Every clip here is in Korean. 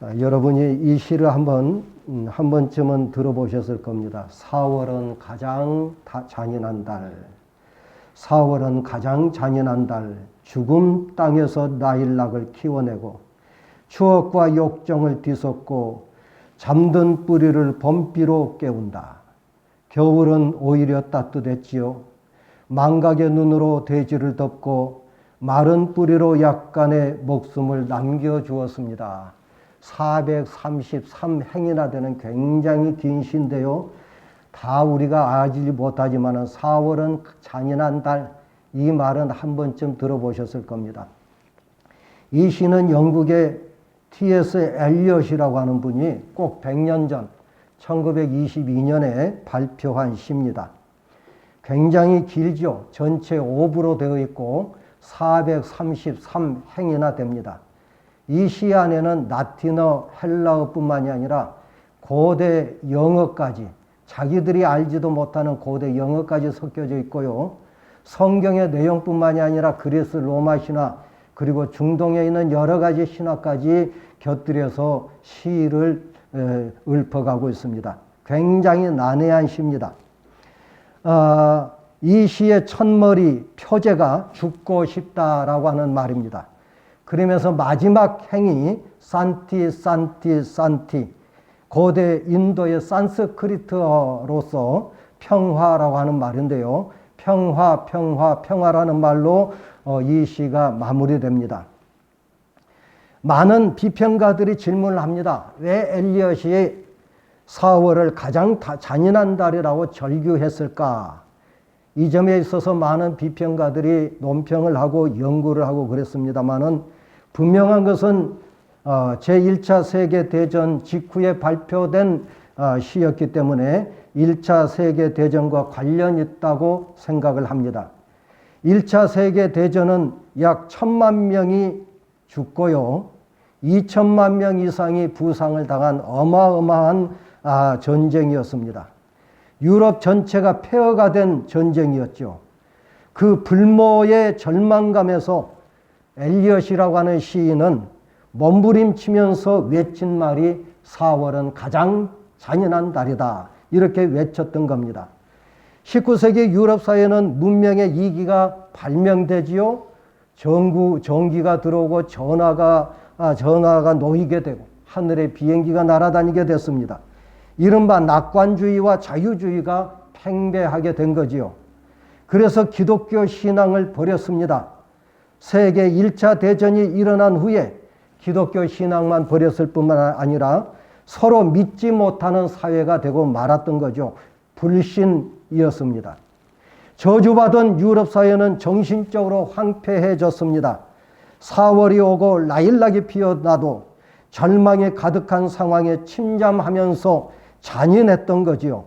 여러분이 이 시를 한 번쯤은 들어보셨을 겁니다. 4월은 가장 잔인한 달. 4월은 가장 잔인한 달. 죽음 땅에서 라일락을 키워내고 추억과 욕정을 뒤섞고 잠든 뿌리를 봄비로 깨운다. 겨울은 오히려 따뜻했지요. 망각의 눈으로 대지를 덮고 마른 뿌리로 약간의 목숨을 남겨주었습니다. 433행이나 되는 굉장히 긴 시인데요. 다 우리가 알지 못하지만 4월은 잔인한 달, 이 말은 한 번쯤 들어보셨을 겁니다. 이 시는 영국의 T.S. 엘리엇이라고 하는 분이 꼭 100년 전 1922년에 발표한 시입니다. 굉장히 길죠. 전체 5부로 되어 있고 433행이나 됩니다. 이 시 안에는 라틴어, 헬라어뿐만이 아니라 고대 영어까지, 자기들이 알지도 못하는 고대 영어까지 섞여져 있고요. 성경의 내용뿐만이 아니라 그리스 로마 신화, 그리고 중동에 있는 여러 가지 신화까지 곁들여서 시를 읊어가고 있습니다. 굉장히 난해한 시입니다. 이 시의 첫머리 표제가 죽고 싶다라고 하는 말입니다. 그러면서 마지막 행이 산티 산티 산티, 고대 인도의 산스크리트어로서 평화라고 하는 말인데요. 평화 평화 평화라는 말로 이 시가 마무리됩니다. 많은 비평가들이 질문을 합니다. 왜 엘리엇이 4월을 가장 잔인한 달이라고 절규했을까? 이 점에 있어서 많은 비평가들이 논평을 하고 연구를 하고 그랬습니다만은, 분명한 것은 제1차 세계대전 직후에 발표된 시였기 때문에 1차 세계대전과 관련이 있다고 생각을 합니다. 1차 세계대전은 약 1000만 명이 죽고요, 2000만 명 이상이 부상을 당한 어마어마한 전쟁이었습니다. 유럽 전체가 폐허가 된 전쟁이었죠. 그 불모의 절망감에서 엘리엇이라고 하는 시인은 몸부림치면서 외친 말이 4월은 가장 잔인한 달이다, 이렇게 외쳤던 겁니다. 19세기 유럽 사회는 문명의 이기가 발명되지요. 전기가 들어오고 전화가 놓이게 되고 하늘에 비행기가 날아다니게 됐습니다. 이른바 낙관주의와 자유주의가 팽배하게 된 거지요. 그래서 기독교 신앙을 버렸습니다. 세계 1차 대전이 일어난 후에 기독교 신앙만 버렸을 뿐만 아니라 서로 믿지 못하는 사회가 되고 말았던 거죠. 불신이었습니다. 저주받은 유럽 사회는 정신적으로 황폐해졌습니다. 4월이 오고 라일락이 피어나도 절망에 가득한 상황에 침잠하면서 잔인했던 거지요.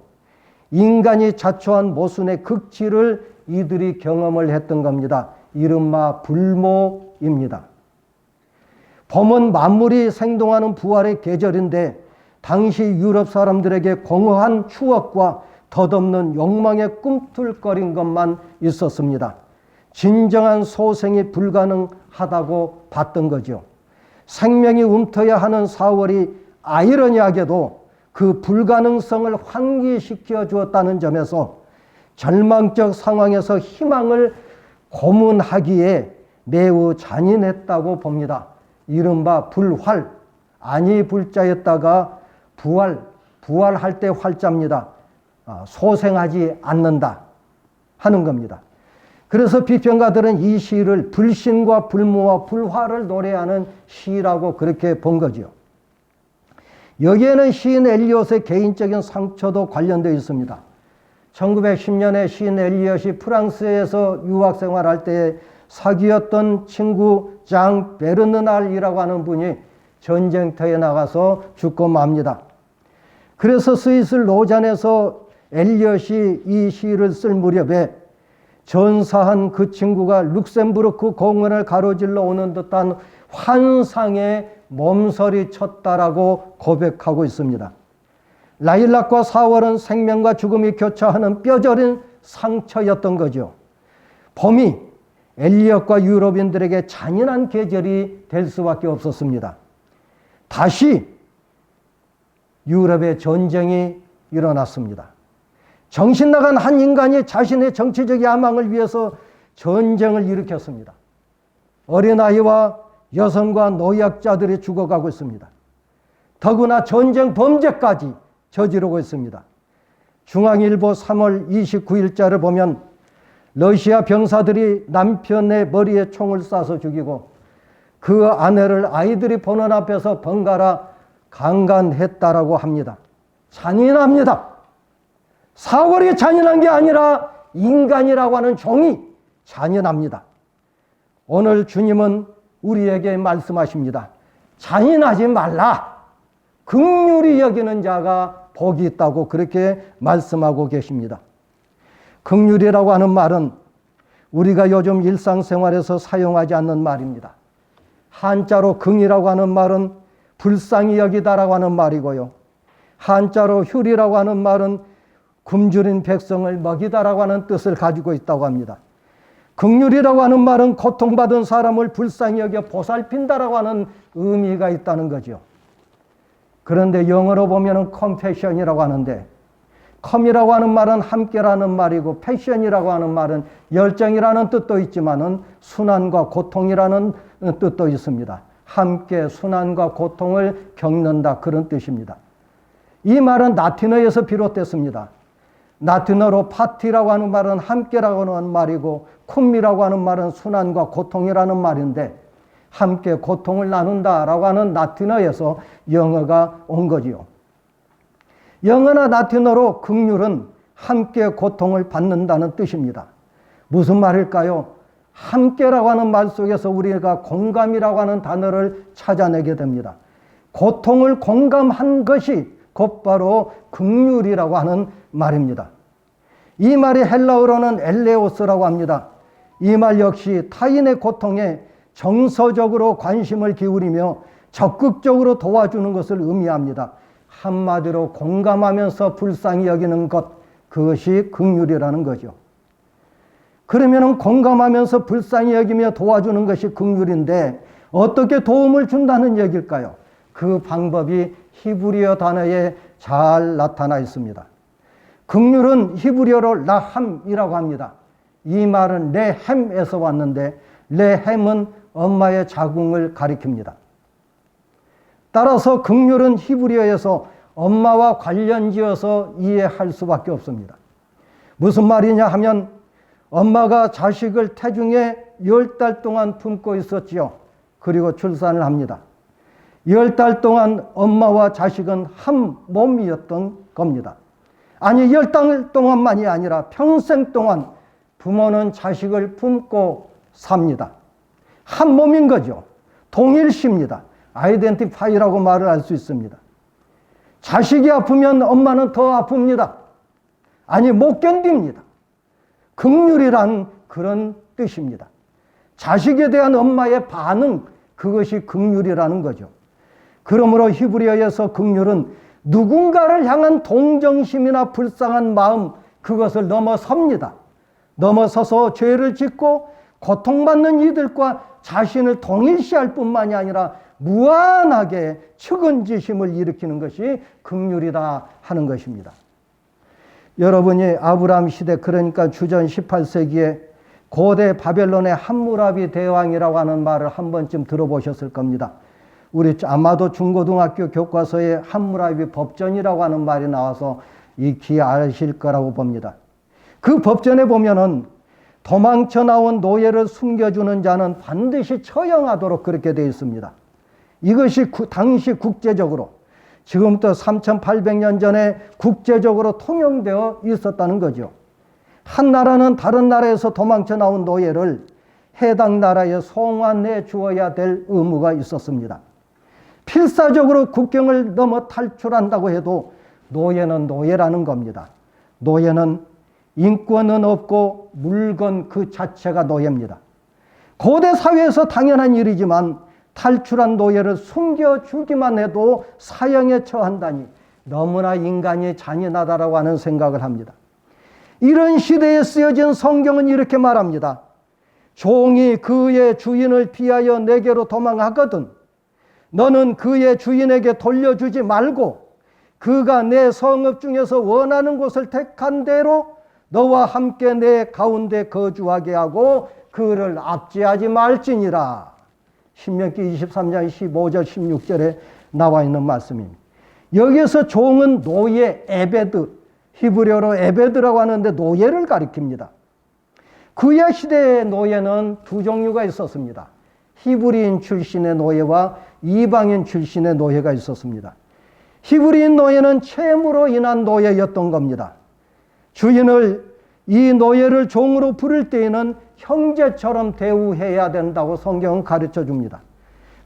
인간이 자초한 모순의 극치를 이들이 경험을 했던 겁니다. 이른바 불모입니다. 봄은 만물이 생동하는 부활의 계절인데 당시 유럽 사람들에게 공허한 추억과 덧없는 욕망에 꿈틀거린 것만 있었습니다. 진정한 소생이 불가능하다고 봤던 거죠. 생명이 움터야 하는 4월이 아이러니하게도 그 불가능성을 환기시켜 주었다는 점에서 절망적 상황에서 희망을 고문하기에 매우 잔인했다고 봅니다. 이른바 불활, 아니 불자였다가 부활할 때 활자입니다. 소생하지 않는다 하는 겁니다. 그래서 비평가들은 이 시를 불신과 불모와 불화를 노래하는 시라고 그렇게 본 거죠. 여기에는 시인 엘리엇의 개인적인 상처도 관련되어 있습니다. 1910년에 시인 엘리엇이 프랑스에서 유학 생활할 때 사귀었던 친구 장 베르느날이라고 하는 분이 전쟁터에 나가서 죽고 맙니다. 그래서 스위스 로잔에서 엘리엇이 이 시를 쓸 무렵에 전사한 그 친구가 룩셈부르크 공원을 가로질러 오는 듯한 환상에 몸서리 쳤다라고 고백하고 있습니다. 라일락과 4월은 생명과 죽음이 교차하는 뼈저린 상처였던 거죠. 봄이 엘리엇과 유럽인들에게 잔인한 계절이 될 수밖에 없었습니다. 다시 유럽의 전쟁이 일어났습니다. 정신 나간 한 인간이 자신의 정치적 야망을 위해서 전쟁을 일으켰습니다. 어린아이와 여성과 노약자들이 죽어가고 있습니다. 더구나 전쟁 범죄까지 저지르고 있습니다. 중앙일보 3월 29일자를 보면 러시아 병사들이 남편의 머리에 총을 쏴서 죽이고 그 아내를 아이들이 보는 앞에서 번갈아 강간했다라고 합니다. 잔인합니다. 사월이 잔인한 게 아니라 인간이라고 하는 종이 잔인합니다. 오늘 주님은 우리에게 말씀하십니다. 잔인하지 말라. 긍휼히 여기는 자가 복이 있다고 그렇게 말씀하고 계십니다. 긍휼이라고 하는 말은 우리가 요즘 일상생활에서 사용하지 않는 말입니다. 한자로 긍이라고 하는 말은 불쌍히 여기다라고 하는 말이고요. 한자로 휼이라고 하는 말은 굶주린 백성을 먹이다라고 하는 뜻을 가지고 있다고 합니다. 긍휼이라고 하는 말은 고통받은 사람을 불쌍히 여겨 보살핀다라고 하는 의미가 있다는 거죠. 그런데 영어로 보면은 compassion이라고 하는데, com이라고 하는 말은 함께라는 말이고 passion이라고 하는 말은 열정이라는 뜻도 있지만은 순환과 고통이라는 뜻도 있습니다. 함께 순환과 고통을 겪는다, 그런 뜻입니다. 이 말은 라틴어에서 비롯됐습니다. 라틴어로 파티라고 하는 말은 함께라고 하는 말이고 쿰이라고 하는 말은 순환과 고통이라는 말인데, 함께 고통을 나눈다라고 하는 라틴어에서 영어가 온 거지요. 영어나 라틴어로 긍휼은 함께 고통을 받는다는 뜻입니다. 무슨 말일까요? 함께라고 하는 말 속에서 우리가 공감이라고 하는 단어를 찾아내게 됩니다. 고통을 공감한 것이 곧바로 긍휼이라고 하는 말입니다. 이 말이 헬라어로는 엘레오스라고 합니다. 이 말 역시 타인의 고통에 정서적으로 관심을 기울이며 적극적으로 도와주는 것을 의미합니다. 한마디로 공감하면서 불쌍히 여기는 것, 그것이 긍휼이라는 거죠. 그러면 공감하면서 불쌍히 여기며 도와주는 것이 긍휼인데 어떻게 도움을 준다는 얘기일까요? 그 방법이 히브리어 단어에 잘 나타나 있습니다. 긍휼은 히브리어로 라함이라고 합니다. 이 말은 레햄에서 왔는데 레햄은 엄마의 자궁을 가리킵니다. 따라서 긍휼은 히브리어에서 엄마와 관련지어서 이해할 수밖에 없습니다. 무슨 말이냐 하면 엄마가 자식을 태중에 10달 동안 품고 있었지요. 그리고 출산을 합니다. 10달 동안 엄마와 자식은 한 몸이었던 겁니다. 아니 10달 동안만이 아니라 평생 동안 부모는 자식을 품고 삽니다. 한 몸인 거죠. 동일시입니다. 아이덴티파이라고 말을 할 수 있습니다. 자식이 아프면 엄마는 더 아픕니다. 아니 못 견딥니다. 긍휼이란 그런 뜻입니다. 자식에 대한 엄마의 반응, 그것이 긍휼이라는 거죠. 그러므로 히브리어에서 긍휼은 누군가를 향한 동정심이나 불쌍한 마음, 그것을 넘어섭니다. 넘어서서 죄를 짓고 고통받는 이들과 자신을 동일시할 뿐만이 아니라 무한하게 측은지심을 일으키는 것이 긍휼이다 하는 것입니다. 여러분이 아브라함 시대, 그러니까 주전 18세기에 고대 바벨론의 함무라비 대왕이라고 하는 말을 한 번쯤 들어보셨을 겁니다. 우리 아마도 중고등학교 교과서에 함무라비 법전이라고 하는 말이 나와서 익히 아실 거라고 봅니다. 그 법전에 보면은 도망쳐 나온 노예를 숨겨주는 자는 반드시 처형하도록 그렇게 되어 있습니다. 이것이 당시 국제적으로, 지금부터 3800년 전에 국제적으로 통용되어 있었다는 거죠. 한 나라는 다른 나라에서 도망쳐 나온 노예를 해당 나라에 송환해 주어야 될 의무가 있었습니다. 필사적으로 국경을 넘어 탈출한다고 해도 노예는 노예라는 겁니다. 노예는 인권은 없고 물건 그 자체가 노예입니다. 고대 사회에서 당연한 일이지만 탈출한 노예를 숨겨주기만 해도 사형에 처한다니 너무나 인간이 잔인하다라고 하는 생각을 합니다. 이런 시대에 쓰여진 성경은 이렇게 말합니다. 종이 그의 주인을 피하여 내게로 도망하거든 너는 그의 주인에게 돌려주지 말고 그가 내 성읍 중에서 원하는 곳을 택한 대로 너와 함께 내 가운데 거주하게 하고 그를 압제하지 말지니라. 신명기 23장 15절 16절에 나와 있는 말씀입니다. 여기서 종은 노예 에베드, 히브리어로 에베드라고 하는데 노예를 가리킵니다. 그의 시대의 노예는 두 종류가 있었습니다. 히브리인 출신의 노예와 이방인 출신의 노예가 있었습니다. 히브리인 노예는 채무로 인한 노예였던 겁니다. 주인을 이 노예를 종으로 부를 때에는 형제처럼 대우해야 된다고 성경은 가르쳐 줍니다.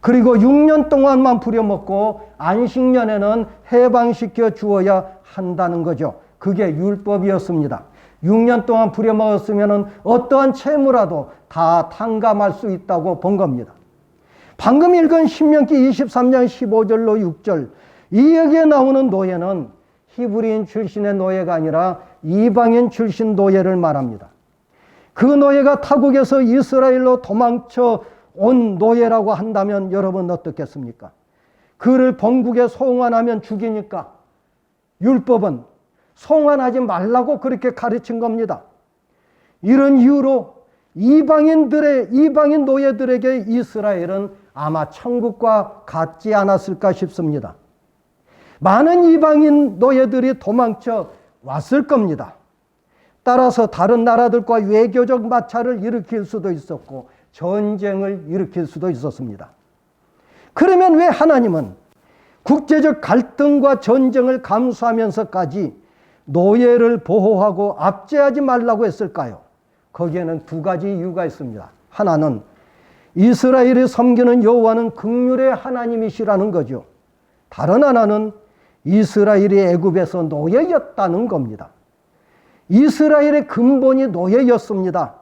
그리고 6년 동안만 부려먹고 안식년에는 해방시켜 주어야 한다는 거죠. 그게 율법이었습니다. 6년 동안 부려먹었으면 어떠한 채무라도 다 탕감할 수 있다고 본 겁니다. 방금 읽은 신명기 23장 15절로 6절, 이 여기에 나오는 노예는 히브리인 출신의 노예가 아니라 이방인 출신 노예를 말합니다. 그 노예가 타국에서 이스라엘로 도망쳐 온 노예라고 한다면 여러분 어떻겠습니까? 그를 본국에 송환하면 죽이니까 율법은 송환하지 말라고 그렇게 가르친 겁니다. 이런 이유로 이방인 노예들에게 이스라엘은 아마 천국과 같지 않았을까 싶습니다. 많은 이방인 노예들이 도망쳐 왔을 겁니다. 따라서 다른 나라들과 외교적 마찰을 일으킬 수도 있었고 전쟁을 일으킬 수도 있었습니다. 그러면 왜 하나님은 국제적 갈등과 전쟁을 감수하면서까지 노예를 보호하고 압제하지 말라고 했을까요? 거기에는 두 가지 이유가 있습니다. 하나는 이스라엘이 섬기는 여호와는 긍휼의 하나님이시라는 거죠. 다른 하나는 이스라엘이 애굽에서 노예였다는 겁니다. 이스라엘의 근본이 노예였습니다.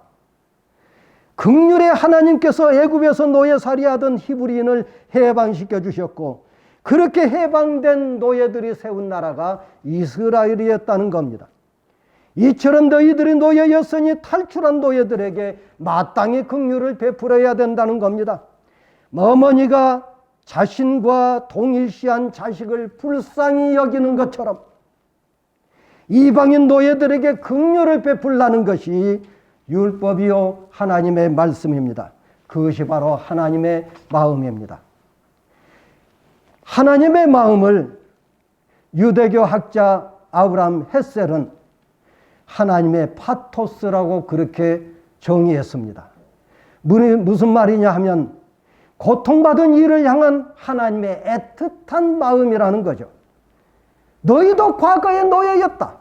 긍휼의 하나님께서 애굽에서 노예살이하던 히브리인을 해방시켜 주셨고 그렇게 해방된 노예들이 세운 나라가 이스라엘이었다는 겁니다. 이처럼 너희들이 노예였으니 탈출한 노예들에게 마땅히 긍휼을 베풀어야 된다는 겁니다. 어머니가 자신과 동일시한 자식을 불쌍히 여기는 것처럼 이방인 노예들에게 긍휼을 베풀라는 것이 율법이요 하나님의 말씀입니다. 그것이 바로 하나님의 마음입니다. 하나님의 마음을 유대교 학자 아브라함 헷셀은 하나님의 파토스라고 그렇게 정의했습니다. 무슨 말이냐 하면 고통받은 이를 향한 하나님의 애틋한 마음이라는 거죠. 너희도 과거의 노예였다.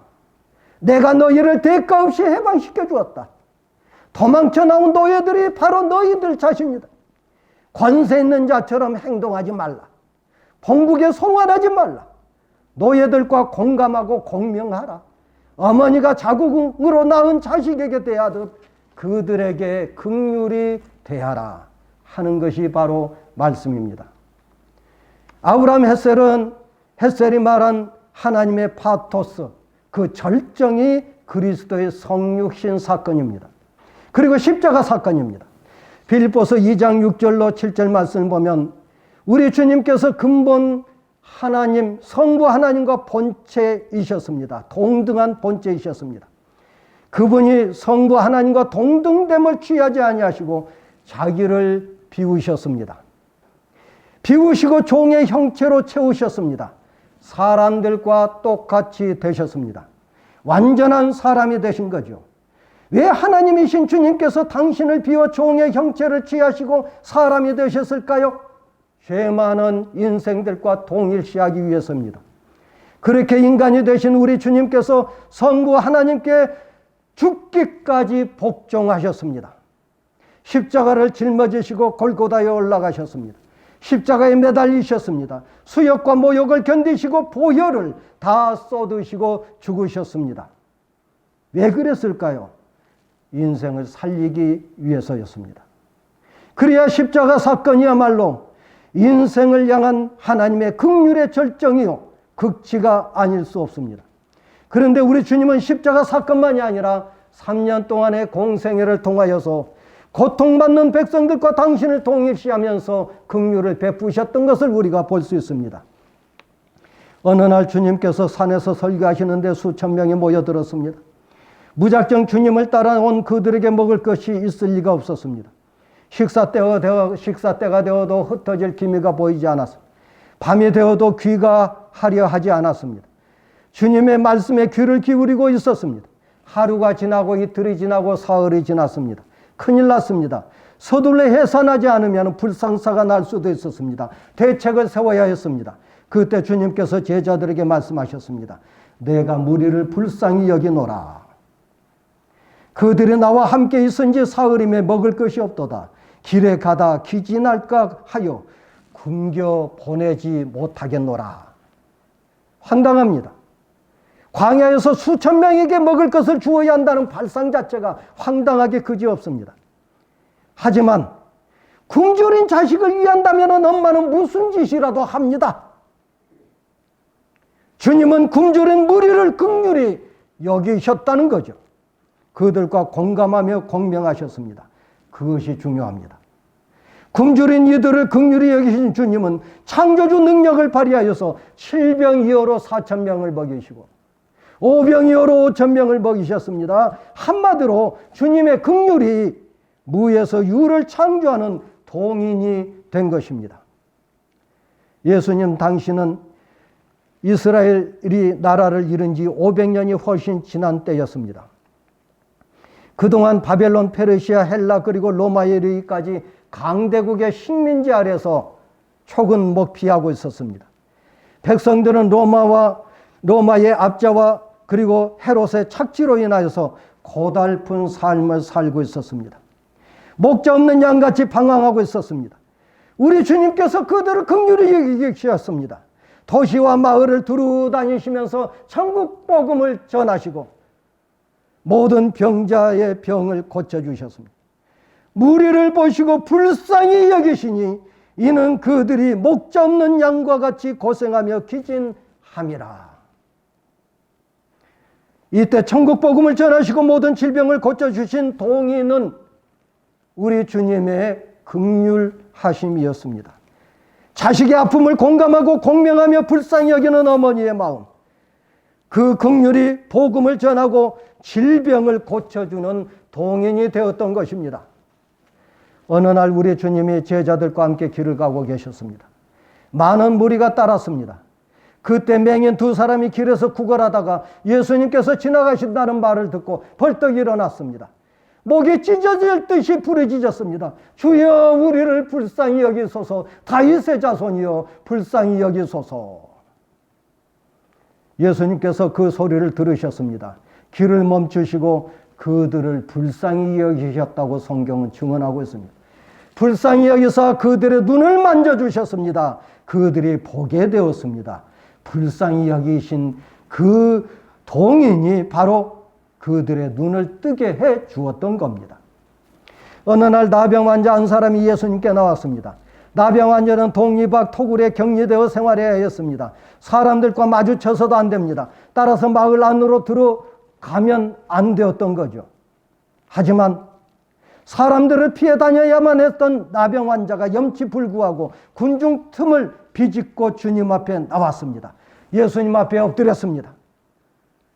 내가 너희를 대가 없이 해방시켜 주었다. 도망쳐 나온 노예들이 바로 너희들 자신이다. 권세 있는 자처럼 행동하지 말라. 본국에 송환하지 말라. 노예들과 공감하고 공명하라. 어머니가 자국으로 낳은 자식에게 대하듯 그들에게 긍휼히 대하라 하는 것이 바로 말씀입니다. 아브라함 헷셀이 말한 하나님의 파토스, 그 절정이 그리스도의 성육신 사건입니다. 그리고 십자가 사건입니다. 빌립보서 2장 6절로 7절 말씀을 보면 우리 주님께서 근본 하나님, 성부 하나님과 본체이셨습니다. 동등한 본체이셨습니다. 그분이 성부 하나님과 동등됨을 취하지 아니하시고 자기를 비우셨습니다. 비우시고 종의 형체로 채우셨습니다. 사람들과 똑같이 되셨습니다. 완전한 사람이 되신 거죠. 왜 하나님이신 주님께서 당신을 비워 종의 형체를 취하시고 사람이 되셨을까요? 죄 많은 인생들과 동일시하기 위해서입니다. 그렇게 인간이 되신 우리 주님께서 성부 하나님께 죽기까지 복종하셨습니다. 십자가를 짊어지시고 골고다에 올라가셨습니다. 십자가에 매달리셨습니다. 수욕과 모욕을 견디시고 보혈을 다 쏟으시고 죽으셨습니다. 왜 그랬을까요? 인생을 살리기 위해서였습니다. 그래야 십자가 사건이야말로 인생을 향한 하나님의 긍휼의 절정이요 극치가 아닐 수 없습니다. 그런데 우리 주님은 십자가 사건만이 아니라 3년 동안의 공생애를 통하여서 고통받는 백성들과 당신을 동일시하면서 긍휼을 베푸셨던 것을 우리가 볼 수 있습니다. 어느 날 주님께서 산에서 설교하시는데 수천 명이 모여들었습니다. 무작정 주님을 따라온 그들에게 먹을 것이 있을 리가 없었습니다. 식사때가 되어도 흩어질 기미가 보이지 않았습니다. 밤이 되어도 귀가 하려 하지 않았습니다. 주님의 말씀에 귀를 기울이고 있었습니다. 하루가 지나고 이틀이 지나고 사흘이 지났습니다. 큰일 났습니다. 서둘러 해산하지 않으면 불상사가 날 수도 있었습니다. 대책을 세워야 했습니다. 그때 주님께서 제자들에게 말씀하셨습니다. 내가 무리를 불쌍히 여기노라. 그들이 나와 함께 있은지 사흘임에 먹을 것이 없도다. 길에 가다 기진할까 하여 굶겨 보내지 못하겠노라. 황당합니다. 광야에서 수천 명에게 먹을 것을 주어야 한다는 발상 자체가 황당하게 그지없습니다. 하지만 굶주린 자식을 위한다면 엄마는 무슨 짓이라도 합니다. 주님은 굶주린 무리를 긍휼히 여기셨다는 거죠. 그들과 공감하며 공명하셨습니다. 그것이 중요합니다. 굶주린 이들을 긍휼히 여기신 주님은 창조주 능력을 발휘하여서 7병이어로 4,000명을 먹이시고 5병이어로 5,000명을 먹이셨습니다. 한마디로 주님의 긍휼이 무에서 유를 창조하는 동인이 된 것입니다. 예수님 당신은 이스라엘이 나라를 이룬 지 500년이 훨씬 지난 때였습니다. 그동안 바벨론, 페르시아, 헬라 그리고 로마에 이르기까지 강대국의 식민지 아래서 촉은 목피하고 있었습니다. 백성들은 로마의 압제와 그리고 헤롯의 착취로 인하여서 고달픈 삶을 살고 있었습니다. 목자 없는 양같이 방황하고 있었습니다. 우리 주님께서 그들을 긍휼히 여기셨습니다. 도시와 마을을 두루 다니시면서 천국 복음을 전하시고 모든 병자의 병을 고쳐주셨습니다. 무리를 보시고 불쌍히 여기시니 이는 그들이 목자 없는 양과 같이 고생하며 기진함이라. 이때 천국 복음을 전하시고 모든 질병을 고쳐주신 동의는 우리 주님의 긍휼하심이었습니다. 자식의 아픔을 공감하고 공명하며 불쌍히 여기는 어머니의 마음, 그 긍휼이 복음을 전하고 질병을 고쳐주는 동인이 되었던 것입니다. 어느 날 우리 주님이 제자들과 함께 길을 가고 계셨습니다. 많은 무리가 따랐습니다. 그때 맹인 두 사람이 길에서 구걸하다가 예수님께서 지나가신다는 말을 듣고 벌떡 일어났습니다. 목이 찢어질 듯이 부르짖었습니다. 주여 우리를 불쌍히 여기소서. 다윗의 자손이여 불쌍히 여기소서. 예수님께서 그 소리를 들으셨습니다. 길을 멈추시고 그들을 불쌍히 여기셨다고 성경은 증언하고 있습니다. 불쌍히 여기사 그들의 눈을 만져주셨습니다. 그들이 보게 되었습니다. 불쌍히 여기신 그 동인이 바로 그들의 눈을 뜨게 해 주었던 겁니다. 어느 날 나병 환자 한 사람이 예수님께 나왔습니다. 나병 환자는 독립학 토굴에 격리되어 생활해야 했습니다. 사람들과 마주쳐서도 안 됩니다. 따라서 마을 안으로 들어가면 안 되었던 거죠. 하지만 사람들을 피해 다녀야만 했던 나병 환자가 염치불구하고 군중 틈을 비집고 주님 앞에 나왔습니다. 예수님 앞에 엎드렸습니다.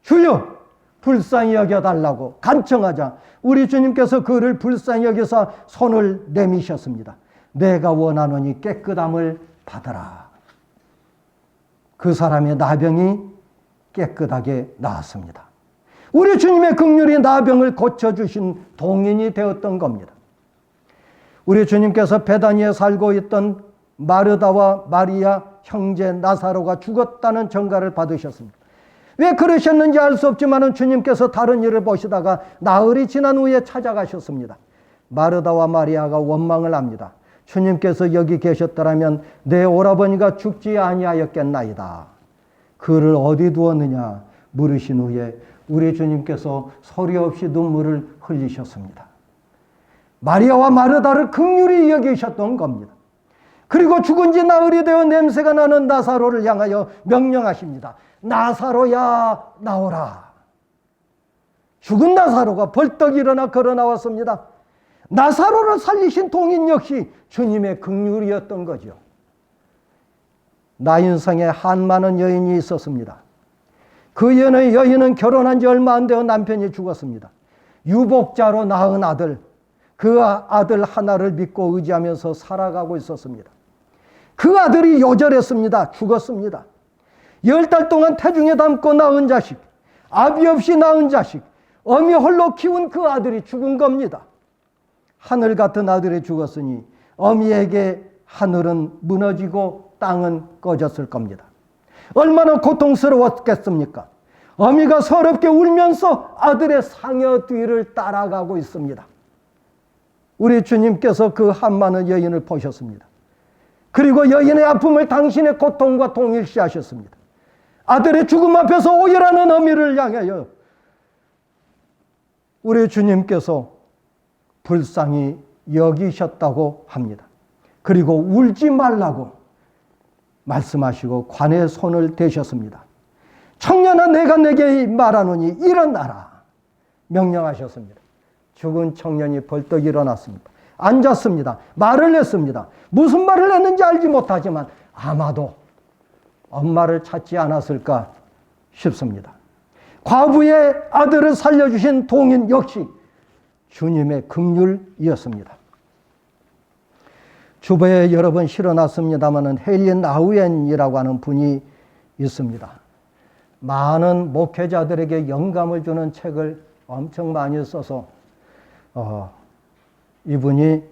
주여 불쌍히 여겨달라고 간청하자 우리 주님께서 그를 불쌍히 여겨서 손을 내미셨습니다. 내가 원하노니 깨끗함을 받아라. 그 사람의 나병이 깨끗하게 나았습니다. 우리 주님의 긍휼이 나병을 고쳐주신 동인이 되었던 겁니다. 우리 주님께서 베다니에 살고 있던 마르다와 마리아 형제 나사로가 죽었다는 전가를 받으셨습니다. 왜 그러셨는지 알 수 없지만 주님께서 다른 일을 보시다가 나흘이 지난 후에 찾아가셨습니다. 마르다와 마리아가 원망을 합니다. 주님께서 여기 계셨더라면 내 오라버니가 죽지 아니하였겠나이다. 그를 어디 두었느냐 물으신 후에 우리 주님께서 소리 없이 눈물을 흘리셨습니다. 마리아와 마르다를 긍휼히 여기셨던 겁니다. 그리고 죽은 지 나흘이 되어 냄새가 나는 나사로를 향하여 명령하십니다. 나사로야 나오라. 죽은 나사로가 벌떡 일어나 걸어 나왔습니다. 나사로를 살리신 동인 역시 주님의 긍휼이었던 거죠. 나인성에 한 많은 여인이 있었습니다. 그 여인은 결혼한 지 얼마 안 되어 남편이 죽었습니다. 유복자로 낳은 아들, 그 아들 하나를 믿고 의지하면서 살아가고 있었습니다. 그 아들이 요절했습니다. 죽었습니다. 10달 동안 태중에 담고 낳은 자식, 아비 없이 낳은 자식, 어미 홀로 키운 그 아들이 죽은 겁니다. 하늘 같은 아들이 죽었으니 어미에게 하늘은 무너지고 땅은 꺼졌을 겁니다. 얼마나 고통스러웠겠습니까? 어미가 서럽게 울면서 아들의 상여 뒤를 따라가고 있습니다. 우리 주님께서 그 한 많은 여인을 보셨습니다. 그리고 여인의 아픔을 당신의 고통과 동일시하셨습니다. 아들의 죽음 앞에서 오열하는 어미를 향하여 우리 주님께서 불쌍히 여기셨다고 합니다. 그리고 울지 말라고 말씀하시고 관에 손을 대셨습니다. 청년아, 내가 내게 말하노니 일어나라 명령하셨습니다. 죽은 청년이 벌떡 일어났습니다. 앉았습니다. 말을 했습니다. 무슨 말을 했는지 알지 못하지만 아마도 엄마를 찾지 않았을까 싶습니다. 과부의 아들을 살려주신 동인 역시 주님의 긍휼이었습니다. 주보에 여러 번 실어놨습니다마는 헬린 아우엔이라고 하는 분이 있습니다. 많은 목회자들에게 영감을 주는 책을 엄청 많이 써서 이분이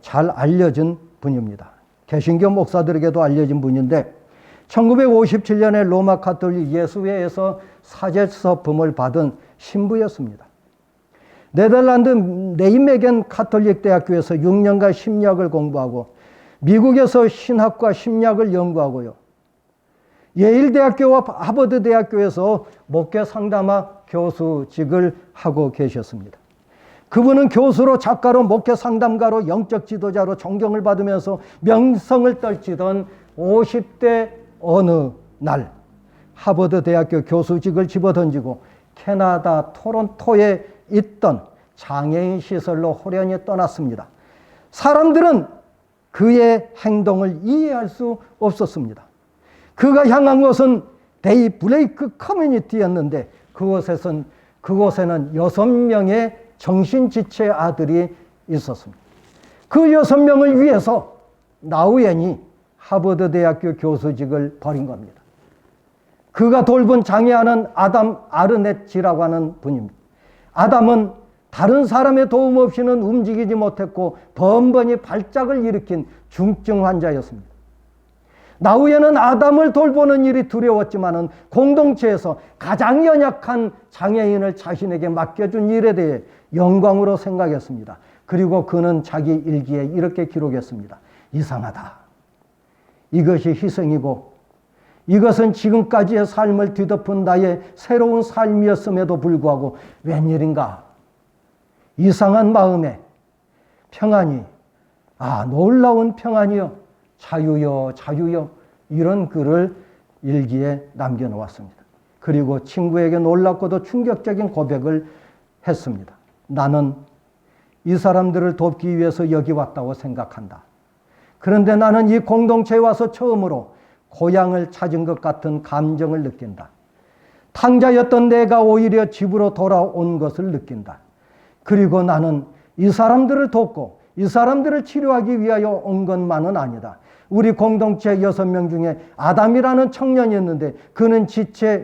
잘 알려진 분입니다. 개신교 목사들에게도 알려진 분인데 1957년에 로마 가톨릭 예수회에서 사제서품을 받은 신부였습니다. 네덜란드 네이메겐 가톨릭 대학교에서 6년간 심리학을 공부하고 미국에서 신학과 심리학을 연구하고요. 예일대학교와 하버드대학교에서 목회 상담학 교수직을 하고 계셨습니다. 그분은 교수로, 작가로, 목회 상담가로, 영적 지도자로 존경을 받으면서 명성을 떨치던 50대 어느 날 하버드대학교 교수직을 집어던지고 캐나다 토론토에 있던 장애인 시설로 호련히 떠났습니다. 사람들은 그의 행동을 이해할 수 없었습니다. 그가 향한 곳은 데이 브레이크 커뮤니티였는데 그곳에는 6명의 정신지체 아들이 있었습니다. 그 6명을 위해서 나우엔이 하버드대학교 교수직을 버린 겁니다. 그가 돌본 장애아는 아담 아르네치라고 하는 분입니다. 아담은 다른 사람의 도움 없이는 움직이지 못했고 번번이 발작을 일으킨 중증 환자였습니다. 나우엔은 아담을 돌보는 일이 두려웠지만은 공동체에서 가장 연약한 장애인을 자신에게 맡겨준 일에 대해 영광으로 생각했습니다. 그리고 그는 자기 일기에 이렇게 기록했습니다. 이상하다. 이것이 희생이고 이것은 지금까지의 삶을 뒤덮은 나의 새로운 삶이었음에도 불구하고 웬일인가? 이상한 마음에 평안이, 놀라운 평안이요. 자유여, 자유여. 이런 글을 일기에 남겨놓았습니다. 그리고 친구에게 놀랍고도 충격적인 고백을 했습니다. 나는 이 사람들을 돕기 위해서 여기 왔다고 생각한다. 그런데 나는 이 공동체에 와서 처음으로 고향을 찾은 것 같은 감정을 느낀다. 탕자였던 내가 오히려 집으로 돌아온 것을 느낀다. 그리고 나는 이 사람들을 돕고 이 사람들을 치료하기 위하여 온 것만은 아니다. 우리 공동체 6명 중에 아담이라는 청년이었는데 그는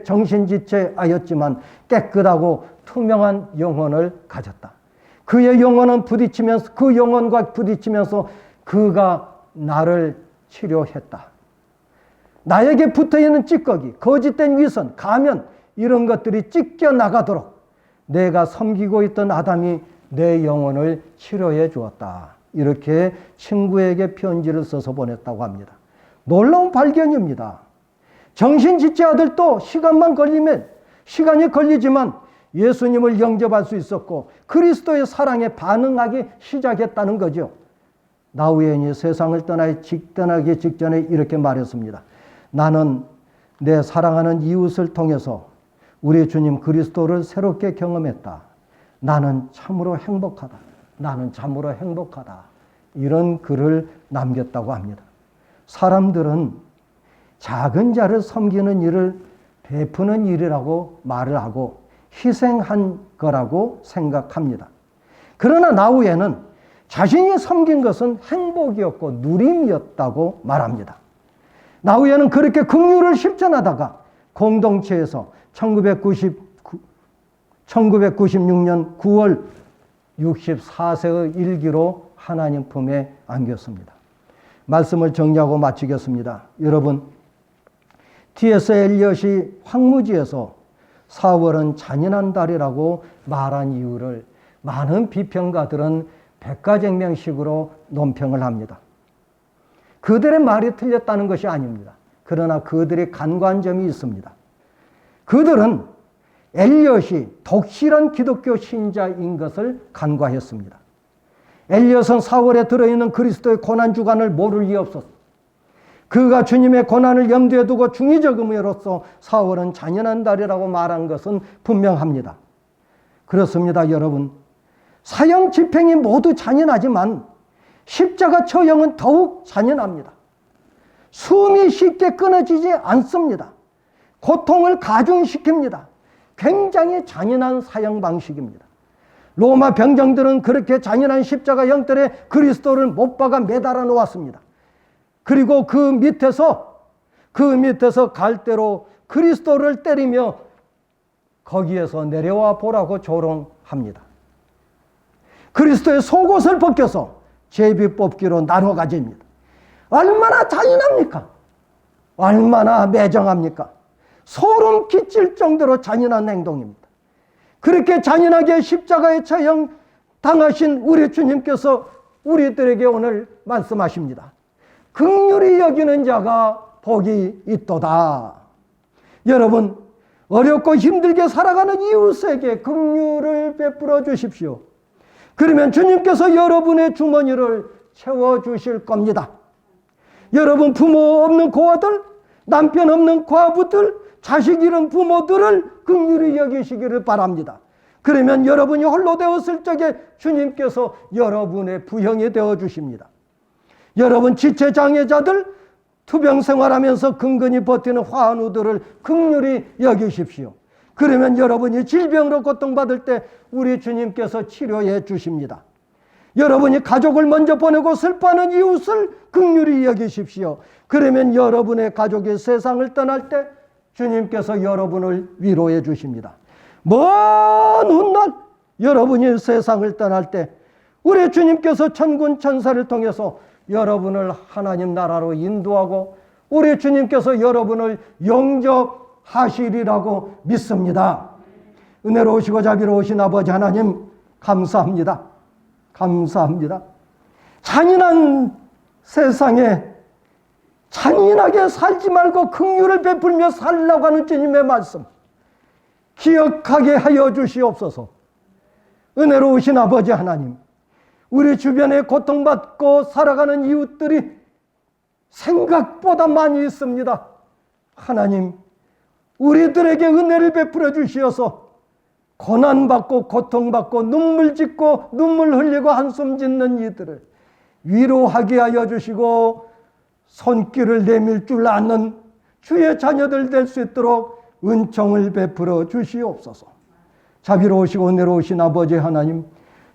정신지체하였지만 깨끗하고 투명한 영혼을 가졌다. 그의 영혼은 부딪히면서, 그 영혼과 부딪히면서 그가 나를 치료했다. 나에게 붙어있는 찌꺼기, 거짓된 위선, 가면 이런 것들이 찢겨나가도록 내가 섬기고 있던 아담이 내 영혼을 치료해 주었다. 이렇게 친구에게 편지를 써서 보냈다고 합니다. 놀라운 발견입니다. 정신지체 아들도 시간이 걸리지만 예수님을 영접할 수 있었고 그리스도의 사랑에 반응하기 시작했다는 거죠. 나우엔이 세상을 떠나기 직전에 이렇게 말했습니다. 나는 내 사랑하는 이웃을 통해서 우리 주님 그리스도를 새롭게 경험했다. 나는 참으로 행복하다. 나는 참으로 행복하다. 이런 글을 남겼다고 합니다. 사람들은 작은 자를 섬기는 일을 베푸는 일이라고 말을 하고 희생한 거라고 생각합니다. 그러나 나우에는 자신이 섬긴 것은 행복이었고 누림이었다고 말합니다. 나우에는 그렇게 긍휼을 실천하다가 공동체에서 1996년 9월 64세의 일기로 하나님 품에 안겼습니다. 말씀을 정리하고 마치겠습니다. 여러분, T.S. 엘리엇이 황무지에서 4월은 잔인한 달이라고 말한 이유를 많은 비평가들은 백가쟁명식으로 논평을 합니다. 그들의 말이 틀렸다는 것이 아닙니다. 그러나 그들이 간과한 점이 있습니다. 그들은 엘리엇이 독실한 기독교 신자인 것을 간과했습니다. 엘리엇은 4월에 들어있는 그리스도의 고난주간을 모를 리 없었습니다. 그가 주님의 고난을 염두에 두고 중의적 의미로서 4월은 잔인한 달이라고 말한 것은 분명합니다. 그렇습니다, 여러분. 사형 집행이 모두 잔인하지만 십자가 처형은 더욱 잔인합니다. 숨이 쉽게 끊어지지 않습니다. 고통을 가중시킵니다. 굉장히 잔인한 사형 방식입니다. 로마 병정들은 그렇게 잔인한 십자가 형틀에 그리스도를 못 박아 매달아 놓았습니다. 그리고 그 밑에서 갈대로 그리스도를 때리며 거기에서 내려와 보라고 조롱합니다. 그리스도의 속옷을 벗겨서 제비뽑기로 나눠 가집니다. 얼마나 잔인합니까? 얼마나 매정합니까? 소름 끼칠 정도로 잔인한 행동입니다. 그렇게 잔인하게 십자가에 처형 당하신 우리 주님께서 우리들에게 오늘 말씀하십니다. 긍휼히 여기는 자가 복이 있도다. 여러분, 어렵고 힘들게 살아가는 이웃에게 긍휼을 베풀어 주십시오. 그러면 주님께서 여러분의 주머니를 채워주실 겁니다. 여러분, 부모 없는 고아들, 남편 없는 과부들, 자식 잃은 부모들을 긍휼히 여기시기를 바랍니다. 그러면 여러분이 홀로 되었을 적에 주님께서 여러분의 부형이 되어주십니다. 여러분, 지체장애자들, 투병생활하면서 근근히 버티는 환우들을 긍휼히 여기십시오. 그러면 여러분이 질병으로 고통받을 때 우리 주님께서 치료해 주십니다. 여러분이 가족을 먼저 보내고 슬퍼하는 이웃을 긍휼히 여기십시오. 그러면 여러분의 가족이 세상을 떠날 때 주님께서 여러분을 위로해 주십니다. 먼 훗날 여러분이 세상을 떠날 때 우리 주님께서 천군 천사를 통해서 여러분을 하나님 나라로 인도하고 우리 주님께서 여러분을 영접하시리라고 믿습니다. 은혜로우시고 자비로우신 아버지 하나님, 감사합니다. 감사합니다. 잔인한 세상에 잔인하게 살지 말고 긍휼을 베풀며 살라고 하는 주님의 말씀 기억하게 하여 주시옵소서. 은혜로우신 아버지 하나님, 우리 주변에 고통받고 살아가는 이웃들이 생각보다 많이 있습니다. 하나님, 우리들에게 은혜를 베풀어 주시어서 고난받고 고통받고 눈물 짓고 눈물 흘리고 한숨 짓는 이들을 위로하게 하여 주시고 손길을 내밀 줄 아는 주의 자녀들 될 수 있도록 은총을 베풀어 주시옵소서. 자비로우시고 은혜로우신 아버지 하나님,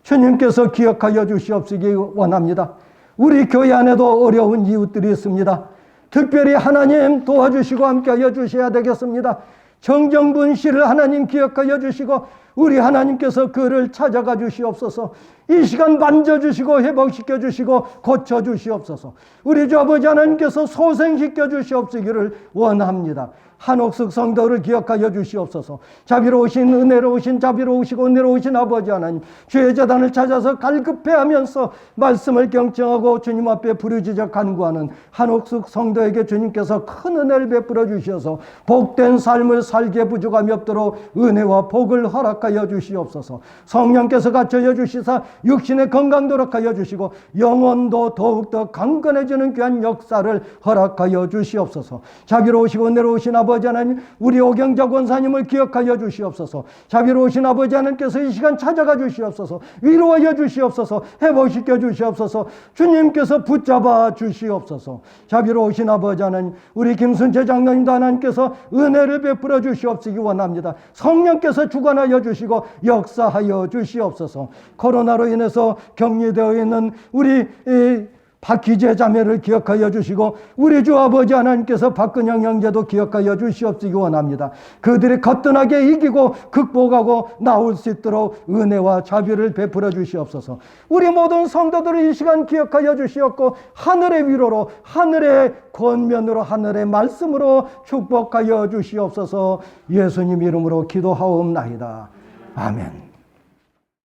주님께서 기억하여 주시옵시기 원합니다. 우리 교회 안에도 어려운 이웃들이 있습니다. 특별히 하나님 도와주시고 함께하여 주셔야 되겠습니다. 정정분 씨를 하나님 기억하여 주시고 우리 하나님께서 그를 찾아가 주시옵소서. 이 시간 만져주시고 회복시켜 주시고 고쳐 주시옵소서. 우리 주 아버지 하나님께서 소생시켜 주시옵시기를 원합니다. 한옥숙 성도를 기억하여 주시옵소서. 자비로우신 은혜로우신 자비로우시고 은혜로우신 아버지 하나님, 주의 재단을 찾아서 갈급해하면서 말씀을 경청하고 주님 앞에 부르짖어 간구하는 한옥숙 성도에게 주님께서 큰 은혜를 베풀어 주셔서 복된 삶을 살게 부족함이 없도록 은혜와 복을 허락하여 허락하여 주시옵소서. 성령께서 갇혀여 주시사 육신의 건강도 허락하여 주시고 영혼도 더욱더 강건해지는 귀한 역사를 허락하여 주시옵소서. 자비로우시고 은혜로우신 아버지 하나님, 우리 오경자 권사님을 기억하여 주시옵소서. 자비로우신 아버지 하나님께서 이 시간 찾아가 주시옵소서. 위로하여 주시옵소서. 회복시켜 주시옵소서. 주님께서 붙잡아 주시옵소서. 자비로우신 아버지 하나님, 우리 김순재 장로님도 하나님께서 은혜를 베풀어 주시옵시기 원합니다. 성령께서 주관하여 주시고 역사하여 주시옵소서. 코로나로 인해서 격리되어 있는 우리 박희재 자매를 기억하여 주시고 우리 주 아버지 하나님께서 박근영 형제도 기억하여 주시옵시기 원합니다. 그들이 거뜬하게 이기고 극복하고 나올 수 있도록 은혜와 자비를 베풀어 주시옵소서. 우리 모든 성도들을 이 시간 기억하여 주시옵고 하늘의 위로로, 하늘의 권면으로, 하늘의 말씀으로 축복하여 주시옵소서. 예수님 이름으로 기도하옵나이다. 아멘.